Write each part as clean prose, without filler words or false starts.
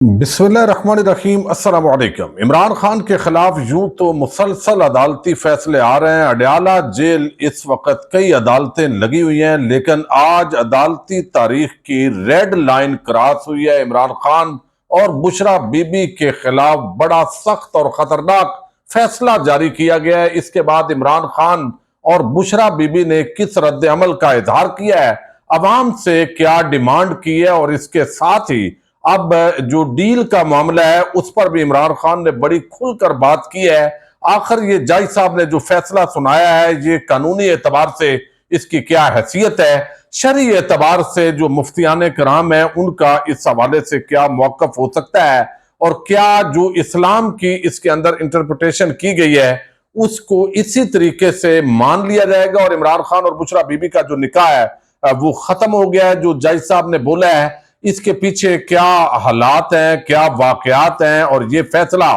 बिस्मिल्लाहिर्रहमानिर्रहीम। अस्सलाम वालेकुम। इमरान खान के खिलाफ यूं तो मुसलसल अदालती फैसले आ रहे हैं। अडयाला जेल इस वक्त कई अदालतें लगी हुई हैं, लेकिन आज अदालती तारीख की रेड लाइन क्रॉस हुई है। इमरान खान और बुशरा बीबी के खिलाफ बड़ा सख्त और खतरनाक फैसला जारी किया गया है। इसके बाद इमरान खान और बुशरा बीबी ने किस रद्द अमल का इजहार किया है, अवाम से क्या डिमांड की है, और इसके साथ ही अब जो डील का मामला है उस पर भी इमरान खान ने बड़ी खुलकर बात की है। आखिर ये जज साहब ने जो फैसला सुनाया है, ये कानूनी एतबार से इसकी क्या हैसियत है, शरई एतबार से जो मुफ्तियान कराम है उनका इस हवाले से क्या मौकफ हो सकता है, और क्या जो इस्लाम की इसके अंदर इंटरप्रिटेशन की गई है उसको इसी तरीके से मान लिया जाएगा और इमरान खान और बुशरा बीबी का जो निकाह है वो खत्म हो गया है। जो जज साहब ने बोला है इसके पीछे क्या हालात हैं, क्या वाकयात हैं, और ये फैसला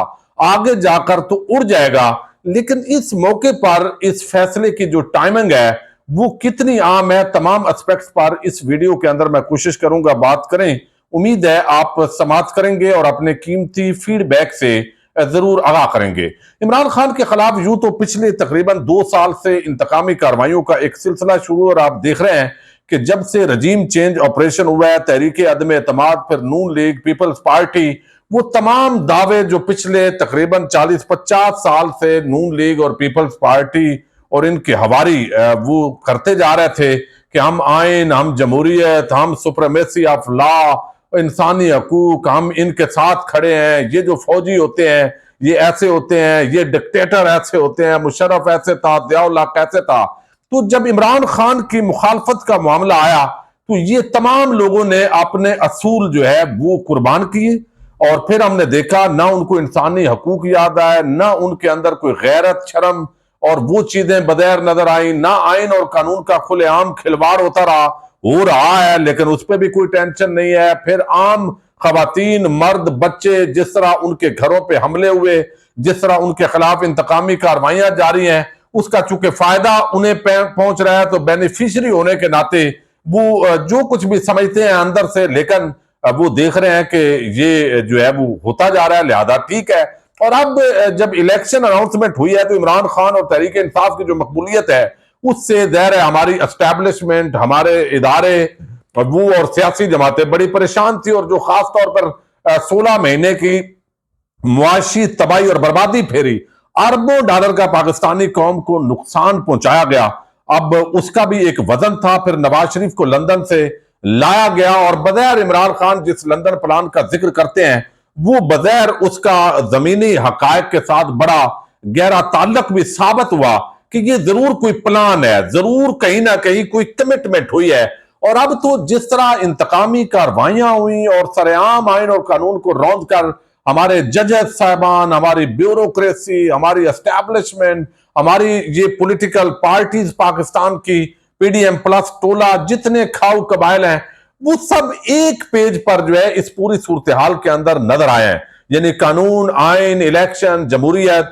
आगे जाकर तो उड़ जाएगा, लेकिन इस मौके पर इस फैसले की जो टाइमिंग है वो कितनी आम है, तमाम एस्पेक्ट्स पर इस वीडियो के अंदर मैं कोशिश करूंगा बात करें। उम्मीद है आप समाअत करेंगे और अपने कीमती फीडबैक से जरूर आगाह करेंगे। इमरान खान के खिलाफ यूं तो पिछले तकरीबन 2 साल से इंतकामी कार्रवाइयों का एक सिलसिला शुरू, और आप देख रहे हैं कि जब से रजीम चेंज ऑपरेशन हुआ है, तहरीक अदम एतमाद, फिर नून लीग, पीपल्स पार्टी, वो तमाम दावे जो पिछले तकरीबन 40-50 साल से नून लीग और पीपल्स पार्टी और इनके हवारी वो करते जा रहे थे कि हम आइन, हम जमहूरियत, हम सुप्रीमेसी ऑफ लॉ, इंसानी हकूक, हम इनके साथ खड़े हैं, ये जो फौजी होते हैं ये ऐसे होते हैं, ये डिक्टेटर ऐसे होते हैं, मुशर्रफ ऐसे था, ज़ियाउल हक ऐसे था। तो जब इमरान खान की मुखालफत का मामला आया तो ये तमाम लोगों ने अपने असूल जो है वो कुर्बान किए, और फिर हमने देखा ना उनको इंसानी हकूक याद आए, ना उनके अंदर कोई गैरत, शर्म और वो चीजें बगैर नजर आई, ना आइन और कानून का खुलेआम खिलवाड़ होता रहा, हो रहा है लेकिन उस पर भी कोई टेंशन नहीं है। फिर आम खवातीन, मर्द, बच्चे, जिस तरह उनके घरों पे हमले हुए, जिस तरह उनके खिलाफ इंतकामी कार्रवाइयां जारी हैं, उसका चूंकि फायदा उन्हें पहुंच रहा है तो बेनिफिशियरी होने के नाते वो जो कुछ भी समझते हैं अंदर से, लेकिन वो देख रहे हैं कि ये जो है वो होता जा रहा है, लिहाजा ठीक है। और अब जब इलेक्शन अनाउंसमेंट हुई है तो इमरान खान और तहरीक इंसाफ की जो मकबूलियत है उससे ज़ाहिर है हमारी एस्टैब्लिशमेंट, हमारे इदारे और वो और सियासी जमातें बड़ी परेशान थी, और जो खास तौर पर 16 महीने की मुआशी तबाही और बर्बादी फेरी, अरबों डॉलर का पाकिस्तानी कौम को नुकसान पहुंचाया गया, अब उसका भी एक वजन था। फिर नवाज शरीफ को लंदन से लाया गया, और बगैर इमरान खान जिस लंदन प्लान का जिक्र करते हैं वो बगैर उसका जमीनी हकायक के साथ बड़ा गहरा ताल्लुक भी साबित हुआ कि ये जरूर कोई प्लान है, जरूर कहीं ना कहीं कोई कमिटमेंट हुई है। और अब तो जिस तरह इंतकामी कार्रवाइयां हुई और सरेआम आइन और कानून को रौंद कर हमारे जजेस साहबान, हमारी ब्यूरोक्रेसी, हमारी एस्टैब्लिशमेंट, हमारी ये पॉलिटिकल पार्टीज पाकिस्तान की, पीडीएम प्लस टोला, जितने खाऊ कबाइल हैं वो सब एक पेज पर जो है इस पूरी सूरत हाल के अंदर नजर आए हैं। यानी कानून, आइन, इलेक्शन, जमहूरियत,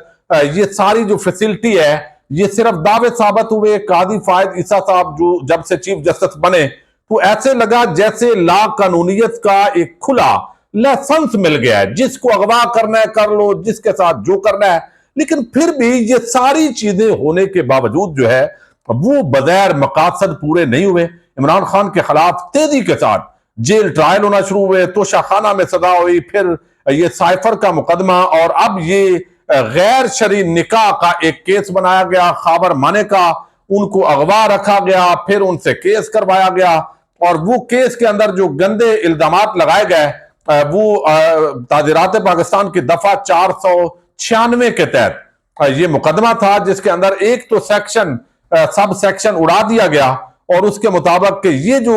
ये सारी जो फैसिलिटी है ये सिर्फ दावे साबित हुए। काजी फायद ईसा साहब जो जब से चीफ जस्टिस बने तो ऐसे लगा जैसे ला कानूनियत का एक खुला लाइसेंस मिल गया है, जिसको अगवा करना है कर लो, जिसके साथ जो करना है। लेकिन फिर भी ये सारी चीजें होने के बावजूद जो है वो बगैर मकासद पूरे नहीं हुए। इमरान खान के खिलाफ तेजी के साथ जेल ट्रायल होना शुरू हुए, तोशाखाना में सजा हुई, फिर ये साइफर का मुकदमा, और अब ये गैर शरई निकाह का एक केस बनाया गया, खाबर माने का, उनको अगवा रखा गया, फिर उनसे केस करवाया गया, और वो केस के अंदर जो गंदे इल्जामात लगाए गए वो ताजीरात पाकिस्तान की दफा 496 के तहत ये मुकदमा था, जिसके अंदर एक तो सेक्शन सब सेक्शन उड़ा दिया गया, और उसके मुताबिक कि ये जो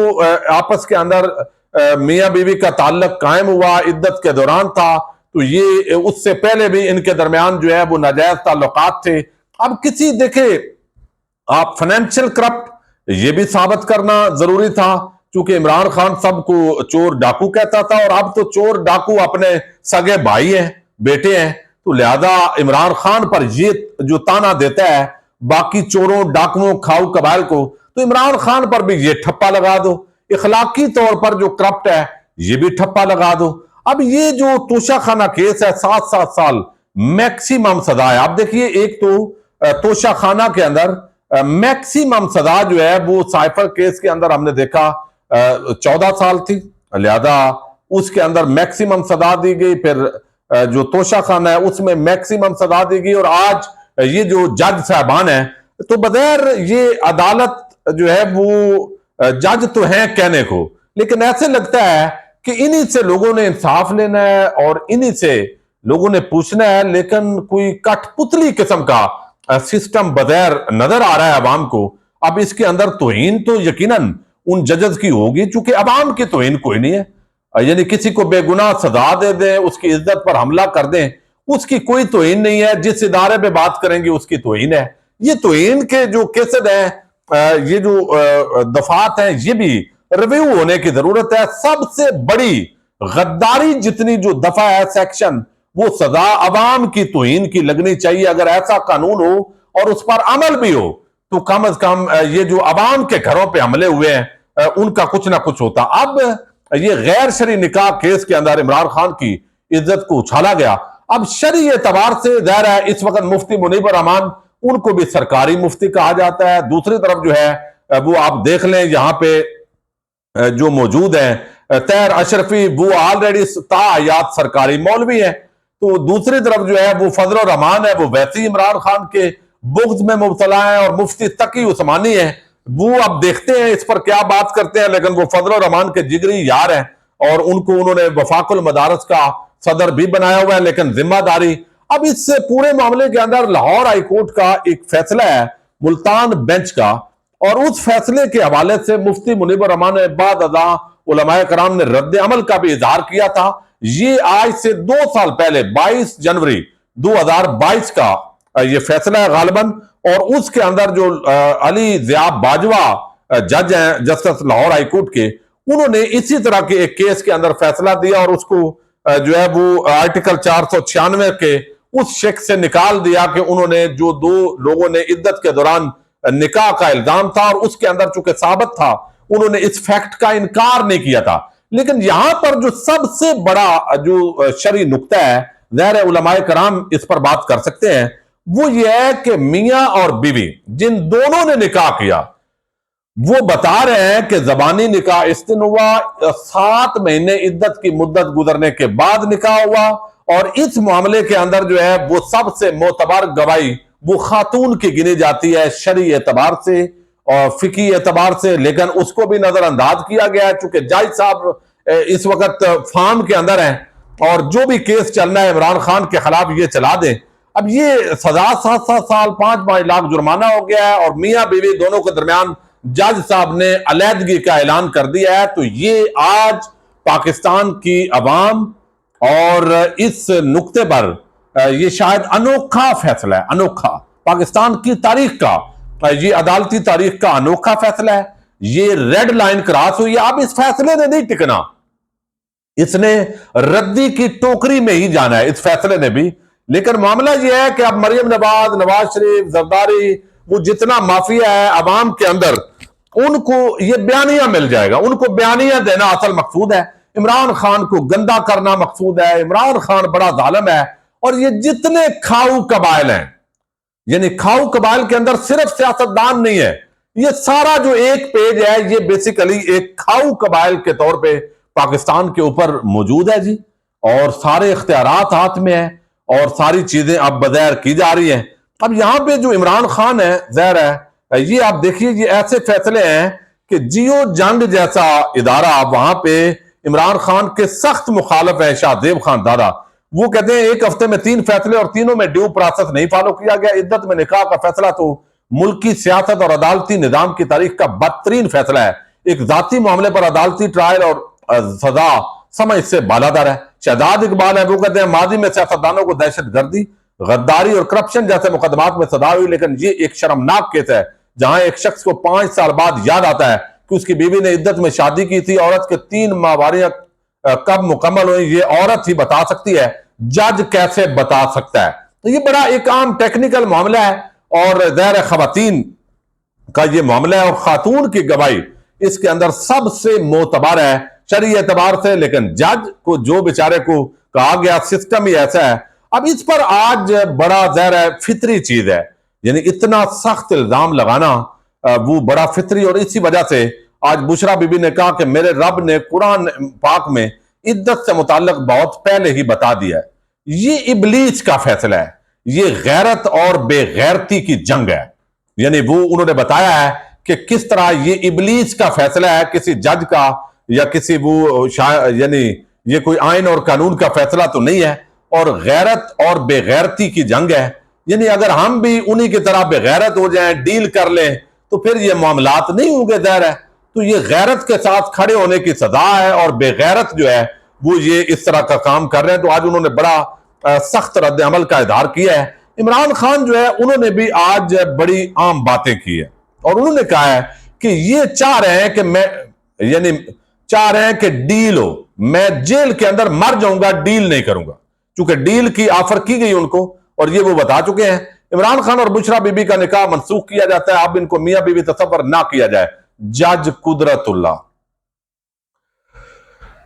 आपस के अंदर मियां बीवी का ताल्लुक कायम हुआ इद्दत के दौरान था, तो ये उससे पहले भी इनके दरमियान जो है वो नाजायज ताल्लुकात थे। अब किसी देखे आप फाइनेंशियल करप्ट ये भी साबित करना जरूरी था, क्योंकि इमरान खान सबको चोर डाकू कहता था, और अब तो चोर डाकू अपने सगे भाई हैं, बेटे हैं, तो लिहाजा इमरान खान पर ये जो ताना देता है बाकी चोरों, डाकुओं, खाऊ कबाइल को, तो इमरान खान पर भी ये ठप्पा लगा दो। इखलाकी तौर पर जो करप्ट है ये भी ठप्पा लगा दो। اب یہ جو توشہ خانہ کیس ہے 7 میکسیمم سزا ہے. اب دیکھیے ایک تو توشہ خانہ کے اندر میکسیمم سزا جو ہے وہ سائفر کیس کے اندر ہم نے دیکھا 14 سال تھی، لہذا اس کے اندر میکسیمم سزا دی گئی. پھر جو توشہ خانہ ہے اس میں میکسیمم سزا دی گئی. اور آج یہ جو جج صاحبان ہیں تو بغیر یہ عدالت جو ہے وہ جج تو ہیں کہنے کو، لیکن ایسے لگتا ہے کہ انہی سے لوگوں نے انصاف لینا ہے اور انہی سے لوگوں نے پوچھنا ہے، لیکن کوئی کٹ پتلی قسم کا سسٹم بظاہر نظر آ رہا ہے عوام کو. اب اس کے اندر توہین تو یقیناً ان ججز کی ہوگی، چونکہ عوام کی توہین کوئی نہیں ہے. یعنی کسی کو بے گناہ سزا دے دیں، اس کی عزت پر حملہ کر دیں، اس کی کوئی توہین نہیں ہے. جس ادارے پہ بات کریں گے اس کی توہین ہے. یہ توہین کے جو کیسز ہیں، یہ جو دفعات ہیں، یہ بھی ریویو ہونے کی ضرورت ہے. سب سے بڑی غداری جتنی جو دفعہ ہے سیکشن، وہ سزا عوام کی توہین کی لگنی چاہیے. اگر ایسا قانون ہو اور اس پر عمل بھی ہو تو کم از کم یہ جو عوام کے گھروں پہ حملے ہوئے ہیں ان کا کچھ نہ کچھ ہوتا. اب یہ غیر شرعی نکاح کیس کے اندر عمران خان کی عزت کو اچھالا گیا. اب شرعی اعتبار سے ظاہر ہے اس وقت مفتی منیب الرحمان، ان کو بھی سرکاری مفتی کہا جاتا ہے. دوسری طرف جو ہے وہ آپ دیکھ لیں یہاں پہ جو موجود ہیں طاہر اشرفی، وہ آلریڈی تاحیات سرکاری مولوی ہیں. تو دوسری طرف جو ہے وہ فضل الرحمان ہے، وہ ویسے ہی عمران خان کے بغض میں مبتلا ہیں. اور مفتی تقی عثمانی ہیں، وہ اب دیکھتے ہیں اس پر کیا بات کرتے ہیں، لیکن وہ فضل الرحمان کے جگری یار ہیں اور ان کو انہوں نے وفاق المدارس کا صدر بھی بنایا ہوا ہے. لیکن ذمہ داری اب اس سے پورے معاملے کے اندر لاہور ہائی کورٹ کا ایک فیصلہ ہے ملتان بینچ کا، اور اس فیصلے کے حوالے سے مفتی منیب الرحمان نے بعد ازاں علماء کرام نے رد عمل کا بھی اظہار کیا تھا. یہ آج سے 2 سال پہلے 22 جنوری 2022 کا یہ فیصلہ ہے غالباً. اور اس کے اندر جو علی ضیاء باجوہ جج ہیں جسٹس لاہور ہائی کورٹ کے، انہوں نے اسی طرح کے ایک کیس کے اندر فیصلہ دیا اور اس کو جو ہے وہ آرٹیکل 496 کے اس شخص سے نکال دیا کہ انہوں نے جو 2 لوگوں نے عدت کے دوران نکاح کا الزام تھا اور اس کے اندر چونکہ ثابت تھا انہوں نے اس فیکٹ کا انکار نہیں کیا تھا. لیکن یہاں پر جو سب سے بڑا جو شرعی نقطہ ہے، ظاہر علماء کرام اس پر بات کر سکتے ہیں، وہ یہ ہے کہ میاں اور بیوی جن دونوں نے نکاح کیا وہ بتا رہے ہیں کہ زبانی نکاح اس دن ہوا، 7 مہینے عدت کی مدت گزرنے کے بعد نکاح ہوا. اور اس معاملے کے اندر جو ہے وہ سب سے معتبر گواہی وہ خاتون کی گنی جاتی ہے شرعی اعتبار سے اور فقہی اعتبار سے. لیکن اس کو بھی نظر انداز کیا گیا ہے چونکہ جج صاحب اس وقت فارم کے اندر ہیں اور جو بھی کیس چلنا ہے عمران خان کے خلاف یہ چلا دیں. اب یہ سزا 7 سال 5 لاکھ جرمانہ ہو گیا ہے اور میاں بیوی دونوں کے درمیان جج صاحب نے علیحدگی کا اعلان کر دیا ہے. تو یہ آج پاکستان کی عوام اور اس نقطے پر یہ شاید انوکھا فیصلہ ہے، انوکھا پاکستان کی تاریخ کا، یہ عدالتی تاریخ کا انوکھا فیصلہ ہے. یہ ریڈ لائن کراس ہوئی ہے. اب اس فیصلے نے نہیں ٹکنا، اس نے ردی کی ٹوکری میں ہی جانا ہے اس فیصلے نے بھی. لیکن معاملہ یہ ہے کہ اب مریم نواز، نواز شریف، زرداری، وہ جتنا مافیا ہے عوام کے اندر، ان کو یہ بیانیہ مل جائے گا. ان کو بیانیہ دینا اصل مقصود ہے، عمران خان کو گندا کرنا مقصود ہے. عمران خان بڑا ظالم ہے. اور یہ جتنے کھاؤ قبائل ہیں، یعنی کھاؤ قبائل کے اندر صرف سیاستدان نہیں ہے، یہ سارا جو ایک پیج ہے یہ بیسیکلی ایک کھاؤ قبائل کے طور پہ پاکستان کے اوپر موجود ہے جی. اور سارے اختیارات ہاتھ میں ہیں اور ساری چیزیں اب بظاہر کی جا رہی ہیں. اب یہاں پہ جو عمران خان ہے ظاہر ہے یہ آپ دیکھیے یہ ایسے فیصلے ہیں کہ جیو جنگ جیسا ادارہ، وہاں پہ عمران خان کے سخت مخالف ہے شاہ زیب خان دادا. وہ کہتے ہیں 1 ہفتے میں 3 فیصلے اور تینوں میں ڈیو پروسیس نہیں فالو کیا گیا. عدت میں نکاح کا فیصلہ تو ملکی سیاست اور عدالتی نظام کی تاریخ کا بدترین فیصلہ ہے. ایک ذاتی معاملے پر عدالتی ٹرائل اور سزا سمجھ سے بالادر ہے. شہزاد اقبال ہے، وہ کہتے ہیں ماضی میں سیاستدانوں کو دہشت گردی، غداری اور کرپشن جیسے مقدمات میں سزا ہوئی، لیکن یہ ایک شرمناک کیس ہے جہاں ایک شخص کو 5 سال بعد یاد آتا ہے کہ اس کی بیوی نے عدت میں شادی کی تھی. عورت کے 3 ماہواریاں کب مکمل ہوئی یہ عورت ہی بتا سکتی ہے، جج کیسے بتا سکتا ہے. تو یہ بڑا ایک عام ٹیکنیکل معاملہ ہے اور ظاہر خواتین کا یہ معاملہ ہے اور خاتون کی گواہی اس کے اندر سب سے معتبر ہے शरई एतबार से, लेकिन जज को जो बेचारे को कहा गया सिस्टम ही ऐसा है। अब इस पर आज बड़ा ज़ाहिर है फितरी चीज है, यानी इतना सख्त इल्जाम लगाना वो बड़ा फितरी, और इसी वजह से आज बुशरा बीबी ने कहा कि मेरे रब ने कुरान पाक में इद्दत से मुताल्लिक बहुत पहले ही बता दिया है, ये इबलीस का फैसला है, ये गैरत और बेगैरती की जंग है। यानी वो उन्होंने बताया है कि किस तरह ये इबलीस का फैसला है, किसी जज का या किसी वो यानी ये कोई आइन और कानून का फैसला तो नहीं है, और गैरत और बेगैरती की जंग है। यानी अगर हम भी उन्हीं की तरह बेगैरत हो जाएं, डील कर लें, तो फिर ये मामलात नहीं होंगे, ज़ाहिर है। तो ये गैरत के साथ खड़े होने की सजा है, और बेगैरत जो है वो ये इस तरह का काम कर रहे हैं। तो आज उन्होंने बड़ा सख्त रद्द अमल का इजहार किया है। इमरान खान जो है उन्होंने भी आज बड़ी आम बातें की है, और उन्होंने कहा है कि ये चाह रहे हैं कि मैं, यानी चाह रहे हैं कि डील हो, मैं जेल के अंदर मर जाऊंगा, डील नहीं करूंगा, चूंकि डील की ऑफर की गई उनको, और ये वो बता चुके हैं। इमरान खान और बुशरा बीबी का निकाह मनसूख किया जाता है, अब इनको मियां बीवी तसव्वुर ना किया जाए। जज कुदरतुल्लाह,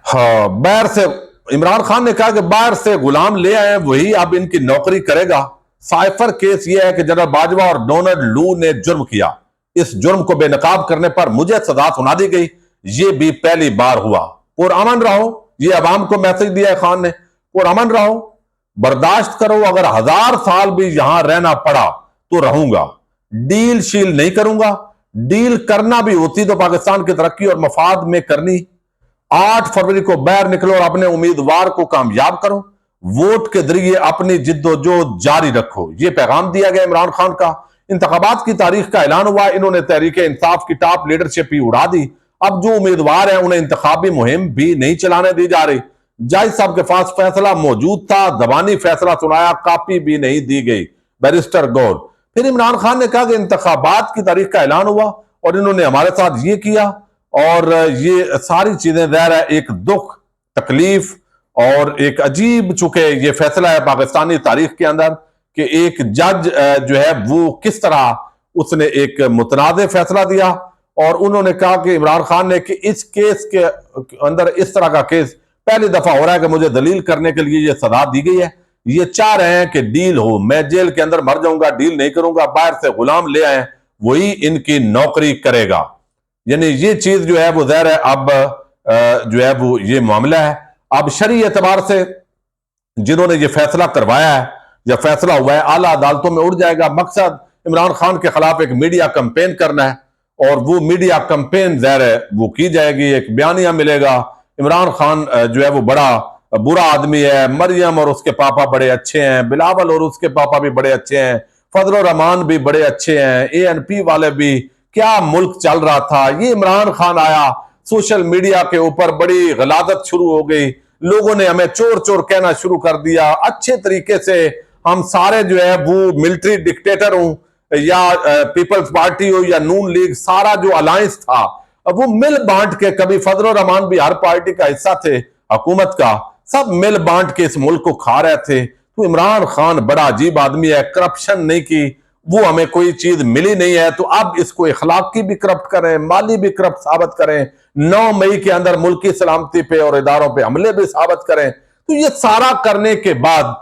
हाँ, बाहर से इमरान खान ने कहा कि बाहर से गुलाम ले आए, वही अब इनकी नौकरी करेगा। साइफर केस यह है कि जनरल बाजवा और डोनाल्ड लू ने जुर्म किया, इस जुर्म को बेनकाब करने पर मुझे सजा सुना दी गई, ये भी पहली बार हुआ। पुरअमन रहो, ये अवाम को मैसेज दिया है खान ने, पुरअमन रहो, बर्दाश्त करो, अगर 1000 साल भी यहां रहना पड़ा तो रहूंगा, डील शील नहीं करूंगा, डील करना भी होती तो पाकिस्तान की तरक्की और मफाद में करनी। 8 फरवरी को बाहर निकलो और अपने उम्मीदवार को कामयाब करो, वोट के जरिए अपनी जिद्दोजहद जारी रखो, यह पैगाम दिया गया इमरान खान का। इंतखाबात की तारीख का ऐलान हुआ, इन्होंने तहरीक इंसाफ की टॉप लीडरशिप ही उड़ा दी। अब जो उम्मीदवार है उन्हें इंतखाबी मुहिम भी नहीं चलाने दी जा रही। जज साहब के पास फैसला मौजूद था, जबानी फैसला सुनाया, कॉपी भी नहीं दी गई, बैरिस्टर गौर। फिर इमरान खान ने कहा कि इंतखाबात की तारीख का ऐलान हुआ और इन्होंने हमारे साथ ये किया, और ये सारी चीजें ज़ाहिर है एक दुख, तकलीफ और एक अजीब, चूंकि ये फैसला है पाकिस्तानी तारीख के अंदर कि एक जज जो है वो किस तरह उसने एक मुतनाज़ फैसला दिया, और उन्होंने कहा कि इमरान खान ने कि इस केस के अंदर इस तरह का केस पहली दफा हो रहा है कि मुझे दलील करने के लिए ये सजा दी गई है। ये चाह रहे हैं कि डील हो, मैं जेल के अंदर मर जाऊंगा, डील नहीं करूंगा, बाहर से गुलाम ले आए, वही इनकी नौकरी करेगा। यानी ये चीज जो है वो ज़ाहिर है अब जो है वो ये मामला है। अब शरई एतबार से जिन्होंने ये फैसला करवाया है या फैसला हुआ है, आला अदालतों में उड़ जाएगा। मकसद इमरान खान के खिलाफ एक मीडिया कैंपेन करना है, और वो मीडिया कैंपेन ज़ाहिर है वो की जाएगी, एक बयानिया मिलेगा, इमरान खान जो है वो बड़ा बुरा आदमी है, मरियम और उसके पापा बड़े अच्छे हैं, बिलावल और उसके पापा भी बड़े अच्छे हैं, फजल रहमान भी बड़े अच्छे हैं, ANP वाले भी, क्या मुल्क चल रहा था। ये इमरान खान आया, सोशल मीडिया के ऊपर बड़ी गलादत शुरू हो गई, लोगों ने हमें चोर चोर कहना शुरू कर दिया। अच्छे तरीके से हम सारे जो है वो मिलिट्री डिक्टेटर हूं या पीपल्स पार्टी हो या नून लीग, सारा जो अलायंस था वो मिल बांट के, कभी फजल रहमान भी हर पार्टी का हिस्सा थे हुकूमत का, सब मिल बांट के इस मुल्क को खा रहे थे। तो इमरान खान बड़ा अजीब आदमी है, करप्शन नहीं की, वो हमें कोई चीज मिली नहीं है, तो अब इसको इखलाकी भी करप्ट करें, माली भी करप्ट साबित करें, 9 मई के अंदर मुल्की सलामती पे और इदारों पे हमले भी साबित करें। तो ये सारा करने के बाद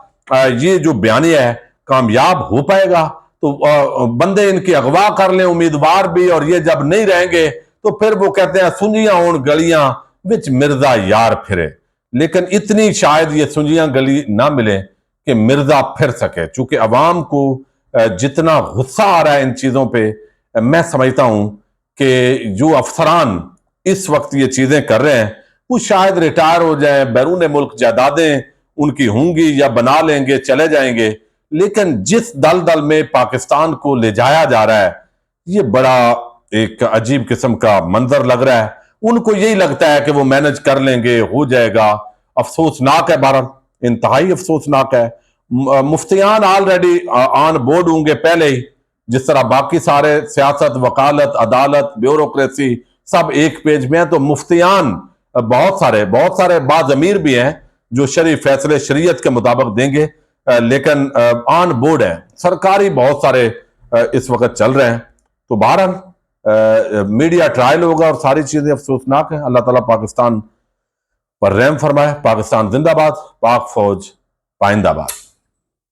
ये जो बयानिया है कामयाब हो पाएगा। तो बंदे इनकी अगवा कर लें उम्मीदवार भी, और ये जब नहीं रहेंगे तो फिर वो कहते हैं सुंजियां होन गलियां विच मिर्जा यार फिरे, लेकिन इतनी शायद ये सुंजियां गली ना मिले कि मिर्जा फिर सके। चूंकि अवाम को जितना गुस्सा आ रहा है इन चीजों पे, मैं समझता हूं कि जो अफसरान इस वक्त ये चीजें कर रहे हैं वो शायद रिटायर हो जाए, बैरून मुल्क जायदादें उनकी होंगी या बना लेंगे, चले जाएंगे, लेकिन जिस दलदल में पाकिस्तान को ले जाया जा रहा है ये बड़ा एक अजीब किस्म का मंजर लग रहा है। उनको यही लगता है कि वो मैनेज कर लेंगे, हो जाएगा। अफसोसनाक है भारत, इंतहाई अफसोसनाक है। मुफ्तियान ऑलरेडी ऑन बोर्ड होंगे पहले ही, जिस तरह बाकी सारे सियासत, वकालत, अदालत, ब्यूरोक्रेसी सब एक पेज में है, तो मुफ्तियान बहुत सारे बाज़मीर भी हैं जो शरई फैसले शरीयत के मुताबिक देंगे, लेकिन ऑन बोर्ड है, सरकारी बहुत सारे इस वक्त चल रहे हैं। तो बहरहाल मीडिया ट्रायल होगा और सारी चीजें अफसोसनाक है। अल्लाह ताला पाकिस्तान पर रहम फरमाए। पाकिस्तान जिंदाबाद, पाक फौज पाइंदाबाद।